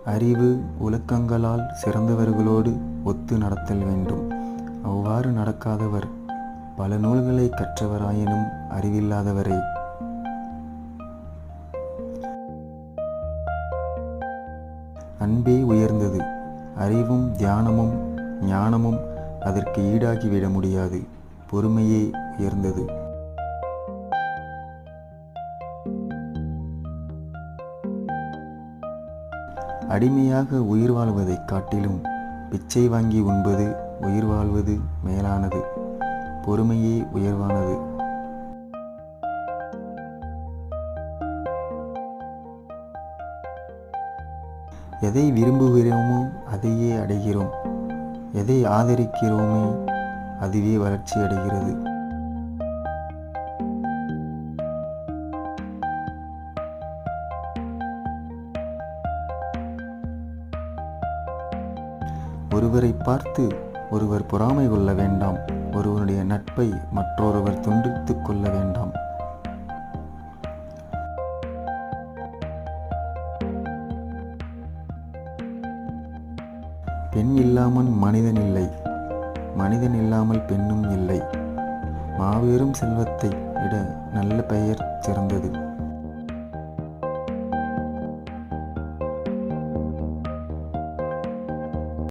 அறிவு ஒழுக்கங்களால் சிறந்தவர்களோடு ஒத்து நடத்தல் வேண்டும். அவ்வாறு நடக்காதவர் பல நூல்களை கற்றவராயினும் அறிவில்லாதவரே. அன்பே உயர்ந்தது. அறிவும் தியானமும் ஞானமும் அதற்கு ஈடாகிவிட முடியாது. பொறுமையே உயர்ந்தது. அடிமையாக உயிர் வாழ்வதைக் காட்டிலும் பிச்சை வாங்கி உண்பது உயிர் வாழ்வது மேலானது. பொறுமையே உயர்வானது. எதை விரும்புகிறோமோ அதையே அடைகிறோம். எதை ஆதரிக்கிறோமோ அதுவே வளர்ச்சி அடைகிறது. ஒருவரை பார்த்து ஒருவர் பொறாமை கொள்ள வேண்டாம். ஒருவருடைய நட்பை மற்றொருவர் துண்டித்துக் கொள்ள வேண்டாம். பெண் இல்லாமல் மனிதன் இல்லை, மனிதன் இல்லாமல் பெண்ணும் இல்லை. மாபெரும் செல்வத்தை விட நல்ல பெயர் சிறந்தது.